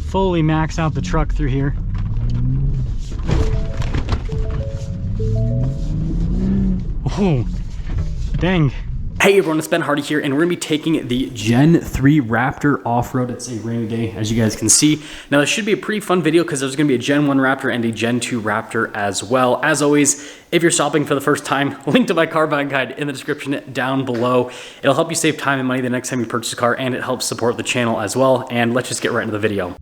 fully max out the truck through here. Oh, dang. Hey everyone, it's Ben Hardy here, and we're gonna be taking the Gen 3 Raptor off-road. It's a rainy day, as you guys can see. Now, this should be a pretty fun video because there's gonna be a Gen 1 Raptor and a Gen 2 Raptor as well. As always, if you're shopping for the first time, link to my car buying guide in the description down below. It'll help you save time and money the next time you purchase a car, and it helps support the channel as well. And let's just get right into the video.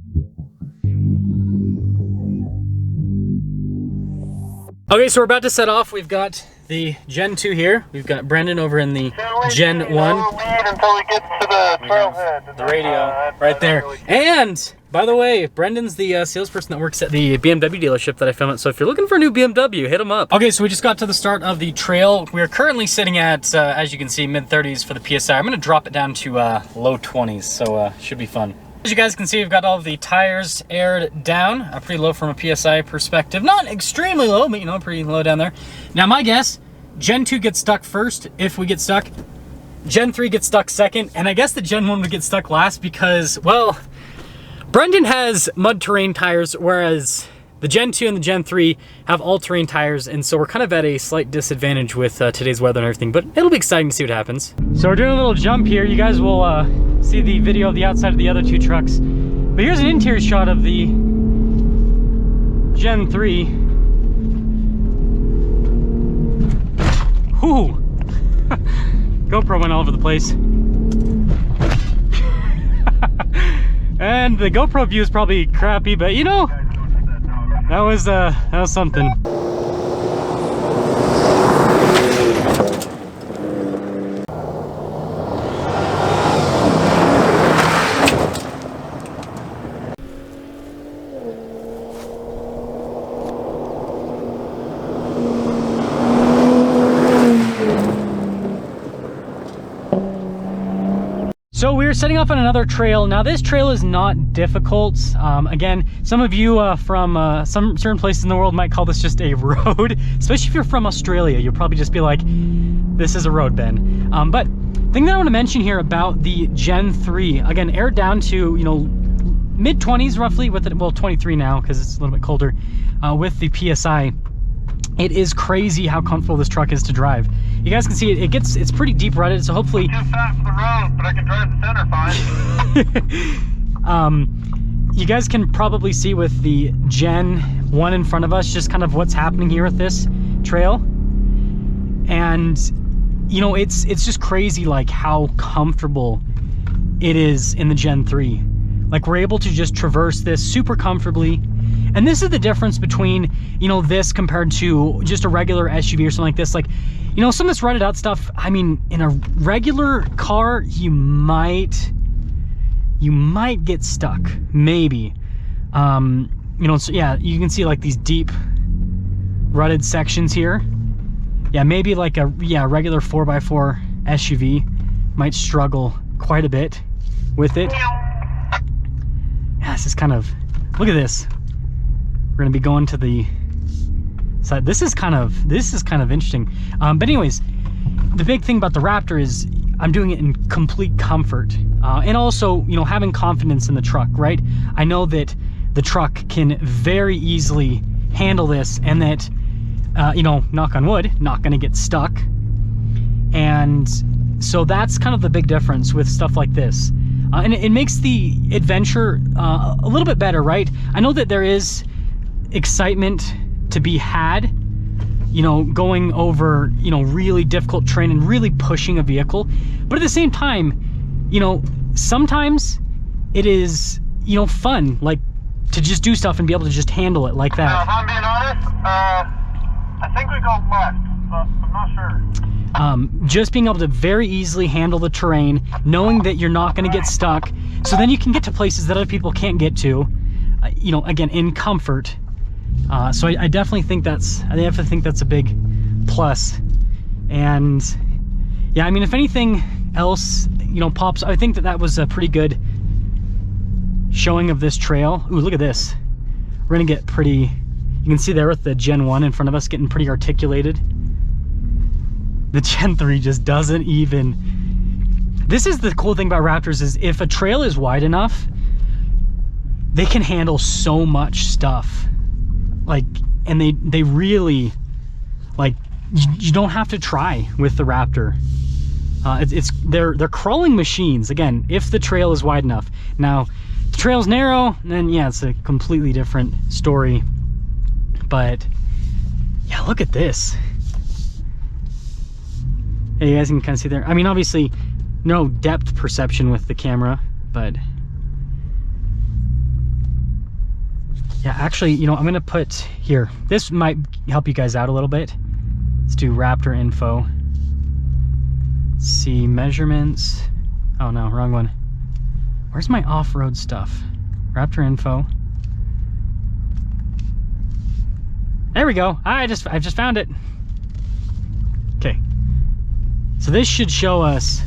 Okay, so we're about to set off. We've got the Gen 2 here. We've got Brendan over in the Gen 1. Until we get to the trailhead. The radio right there. And by the way, Brendan's the salesperson that works at the BMW dealership that I filmed at. So if you're looking for a new BMW, hit him up. Okay, so we just got to the start of the trail. We're currently sitting at, as you can see, mid-30s for the PSI. I'm gonna drop it down to low 20s, so should be fun. As you guys can see, we've got all of the tires aired down, pretty low from a PSI perspective. Not extremely low, but you know, pretty low down there. Now my guess, Gen 2 gets stuck first if we get stuck. Gen 3 gets stuck second, and I guess the Gen 1 would get stuck last because, well, Brendan has mud terrain tires, whereas the Gen 2 and the Gen 3 have all-terrain tires, and so we're kind of at a slight disadvantage with today's weather and everything, but it'll be exciting to see what happens. So we're doing a little jump here. You guys will see the video of the outside of the other two trucks. But here's an interior shot of the Gen 3. Whew! GoPro went all over the place. And the GoPro view is probably crappy, but you know, that was something. So we're setting off on another trail. Now this trail is not difficult. Again, some of you from some certain places in the world might call this just a road, especially if you're from Australia. You'll probably just be like, this is a road, Ben. But the thing that I want to mention here about the Gen 3, again, aired down to, you know, mid-20s roughly with it, well, 23 now because it's a little bit colder, with the PSI. It is crazy how comfortable this truck is to drive. You guys can see it's pretty deep rutted, so hopefully... I'm too fast for the road, but I can drive the center fine. You guys can probably see with the Gen 1 in front of us just kind of what's happening here with this trail. And, you know, it's just crazy like how comfortable it is in the Gen 3. Like, we're able to just traverse this super comfortably. And this is the difference between, you know, this compared to just a regular SUV or something like this. Like, you know, some of this rutted out stuff, I mean, in a regular car, you might get stuck, maybe. You know, so yeah, you can see like these deep rutted sections here. Yeah, maybe like a regular 4x4 SUV might struggle quite a bit with it. Yeah, this is kind of, look at this. We're gonna be going to the side. This is kind of interesting. But anyways, the big thing about the Raptor is I'm doing it in complete comfort, and also, you know, having confidence in the truck, right? I know that the truck can very easily handle this, and that, you know, knock on wood, not gonna get stuck. And so that's kind of the big difference with stuff like this. And it makes the adventure a little bit better, right? I know that there is excitement to be had, you know, going over, you know, really difficult terrain and really pushing a vehicle, but at the same time, you know, sometimes it is, you know, fun, like, to just do stuff and be able to just handle it like that. If I'm being honest, I think we go left, but I'm not sure. Just being able to very easily handle the terrain, knowing that you're not going to get stuck, so then you can get to places that other people can't get to, you know, again, in comfort. So I definitely think that's a big plus. And yeah, I mean, if anything else, you know, pops, I think that was a pretty good showing of this trail. Ooh, look at this. We're gonna get pretty, you can see there with the Gen 1 in front of us getting pretty articulated. The Gen 3 just doesn't even, this is the cool thing about Raptors, is if a trail is wide enough, they can handle so much stuff. Like, and they really, like, you don't have to try with the Raptor. They're crawling machines, again, if the trail is wide enough. Now, if the trail's narrow, then yeah, it's a completely different story. But yeah, look at this. Yeah, you guys can kind of see there. I mean, obviously, no depth perception with the camera, but yeah, actually, you know, I'm gonna put here. This might help you guys out a little bit. Let's do Raptor info. See measurements. Oh no, wrong one. Where's my off-road stuff? Raptor info. There we go. I've just found it. Okay. So this should show us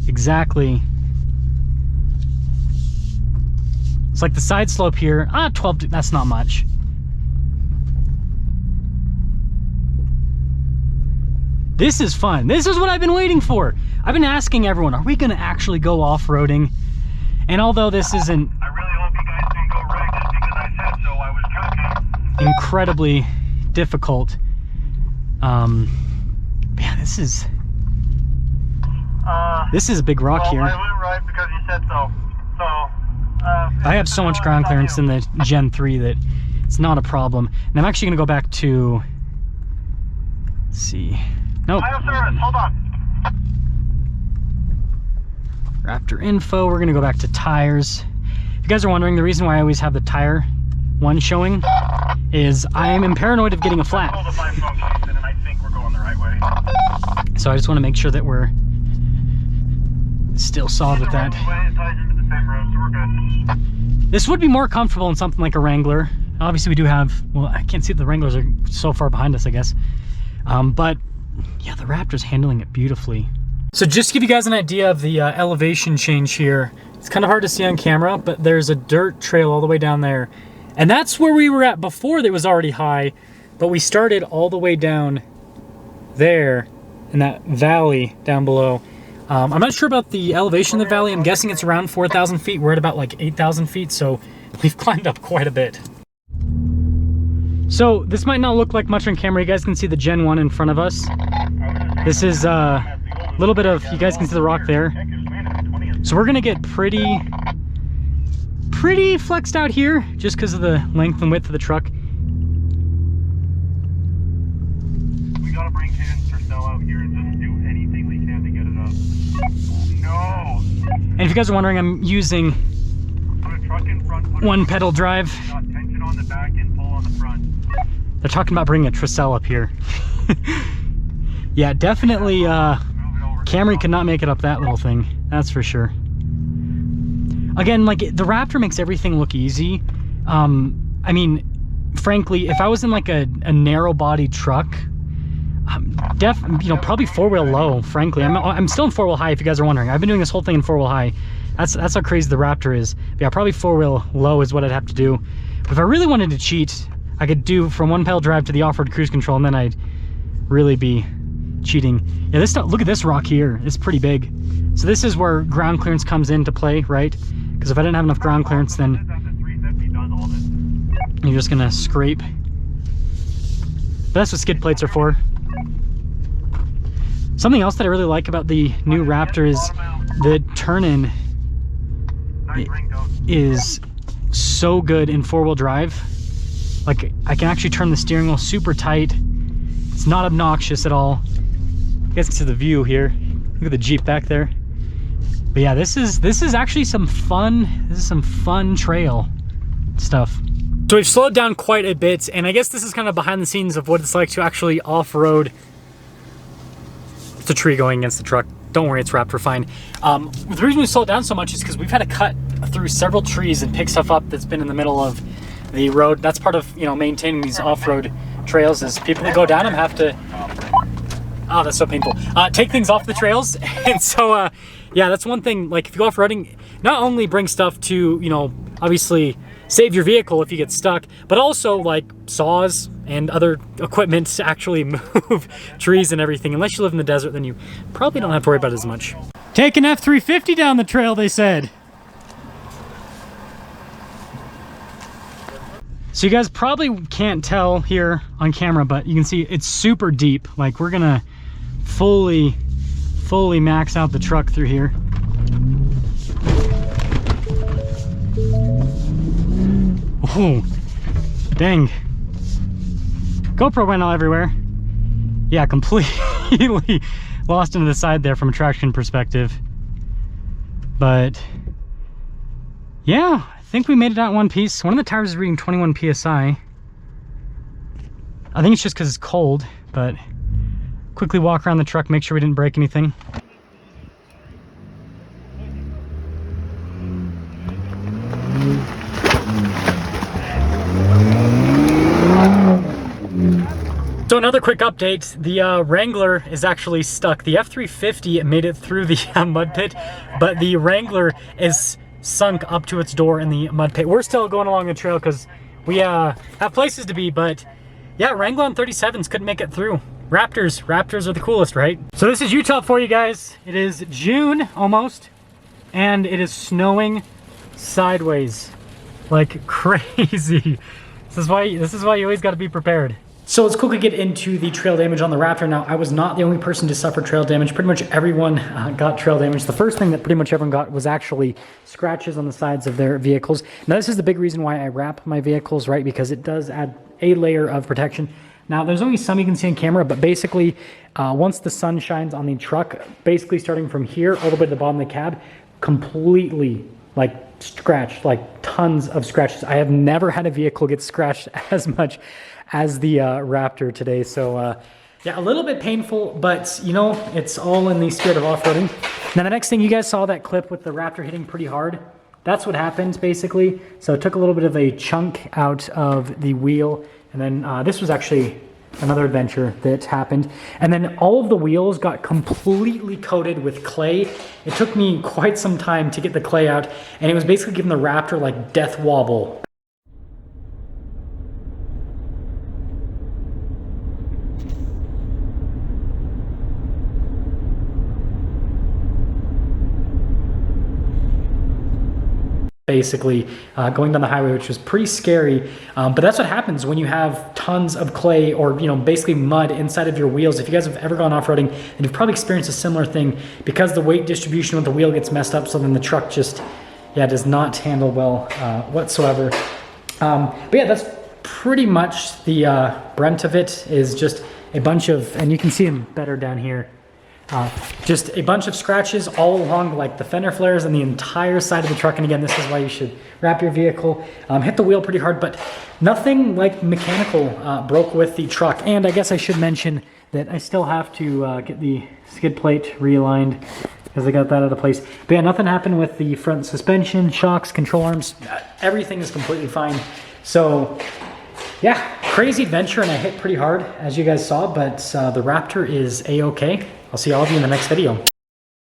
exactly. It's like the side slope here. 12, that's not much. This is fun. This is what I've been waiting for. I've been asking everyone, are we gonna actually go off-roading? And although this isn't I really hope you guys didn't go right just because I said so. I was joking. incredibly difficult, yeah, this is a big rock well, here. I went right because you said so. So, I have so much ground clearance in the Gen 3 that it's not a problem. And I'm actually gonna go back to, let's see. Nope. Service, hold on. Raptor info, we're gonna go back to tires. If you guys are wondering, the reason why I always have the tire one showing is I am paranoid of getting a flat. And I think we're going the right way. So I just wanna make sure that we're still solid with that. It ties into the same road, so we're good. This would be more comfortable in something like a Wrangler. Obviously we do have, well, I can't see that the Wranglers are so far behind us, I guess. But yeah, the Raptor's handling it beautifully. So just to give you guys an idea of the elevation change here, it's kind of hard to see on camera, but there's a dirt trail all the way down there. And that's where we were at before that was already high, but we started all the way down there in that valley down below. I'm not sure about the elevation of the valley. I'm guessing it's around 4,000 feet. We're at about like 8,000 feet, so we've climbed up quite a bit. So this might not look like much on camera. You guys can see the Gen 1 in front of us. This is a little bit of, you guys can see the rock there. So we're gonna get pretty flexed out here just because of the length and width of the truck. We gotta bring Cadence Tercel out here and just do anything we can to get it up. No! And if you guys are wondering, I'm using Put a truck in front, one pedal drive. got tension on the back and pull on the front. They're talking about bringing a Tercel up here. Yeah, definitely Camry could not make it up that little thing, that's for sure. Again, like, the Raptor makes everything look easy. I mean, frankly, if I was in like a narrow body truck, you know, probably four-wheel low, frankly. I'm still in four-wheel high, if you guys are wondering. I've been doing this whole thing in four-wheel high. That's how crazy the Raptor is. But yeah, probably four-wheel low is what I'd have to do. But if I really wanted to cheat, I could do from one pedal drive to the off-road cruise control, and then I'd really be cheating. Yeah, this stuff, look at this rock here. It's pretty big. So this is where ground clearance comes into play, right? Because if I didn't have enough ground clearance, then you're just gonna scrape. But that's what skid plates are for. Something else that I really like about the new Raptor is the turn-in is so good in four-wheel drive. Like, I can actually turn the steering wheel super tight. It's not obnoxious at all. You guys can see the view here. Look at the Jeep back there. But yeah, this is actually some fun trail stuff. So we've slowed down quite a bit, and I guess this is kind of behind the scenes of what it's like to actually off-road. It's a tree going against the truck. Don't worry, it's Raptor fine. The reason we slowed down so much is because we've had to cut through several trees and pick stuff up that's been in the middle of the road. That's part of, you know, maintaining these off-road trails, is people that go down them have to, oh, that's so painful, take things off the trails. And so yeah, that's one thing. Like, if you go off-roading, not only bring stuff to, you know, obviously save your vehicle if you get stuck, but also like saws and other equipment to actually move trees and everything. Unless you live in the desert, then you probably don't have to worry about it as much. Take an F-350 down the trail, they said. So you guys probably can't tell here on camera, but you can see it's super deep. Like we're gonna fully max out the truck through here. Oh, dang. GoPro went all everywhere. Yeah, completely lost into the side there from a traction perspective. But yeah, I think we made it out in one piece. One of the tires is reading 21 PSI. I think it's just because it's cold, but quickly walk around the truck, make sure we didn't break anything. So another quick update, the Wrangler is actually stuck. The F-350 made it through the mud pit, but the Wrangler is sunk up to its door in the mud pit. We're still going along the trail because we have places to be, but yeah, Wrangler on 37s couldn't make it through. Raptors are the coolest, right? So this is Utah for you guys. It is June almost, and it is snowing sideways like crazy. This is why you always got to be prepared. So let's quickly get into the trail damage on the Raptor. Now, I was not the only person to suffer trail damage. Pretty much everyone got trail damage. The first thing that pretty much everyone got was actually scratches on the sides of their vehicles. Now, this is the big reason why I wrap my vehicles, right? Because it does add a layer of protection. Now, there's only some you can see on camera, but basically, once the sun shines on the truck, basically starting from here all the way to the bottom of the cab, completely like scratched, like tons of scratches. I have never had a vehicle get scratched as much as the Raptor today. So yeah, a little bit painful, but you know, it's all in the spirit of off-roading. Now the next thing, you guys saw that clip with the Raptor hitting pretty hard. That's what happened basically. So it took a little bit of a chunk out of the wheel, and then this was actually another adventure that happened. And then all of the wheels got completely coated with clay. It took me quite some time to get the clay out, and it was basically giving the Raptor like death wobble. Basically going down the highway, which was pretty scary, but that's what happens when you have tons of clay or, you know, basically mud inside of your wheels. If you guys have ever gone off-roading, and you've probably experienced a similar thing, because the weight distribution with the wheel gets messed up, so then the truck just, yeah, does not handle well whatsoever. But yeah, that's pretty much the brunt of it, is just a bunch of, and you can see them better down here, just a bunch of scratches all along like the fender flares and the entire side of the truck. And again, this is why you should wrap your vehicle. Hit the wheel pretty hard, but nothing like mechanical broke with the truck. And I guess I should mention that I still have to get the skid plate realigned because I got that out of place. But yeah, nothing happened with the front suspension, shocks, control arms. Everything is completely fine. So yeah, crazy adventure, and I hit pretty hard as you guys saw, but the Raptor is A-okay. I'll see all of you in the next video.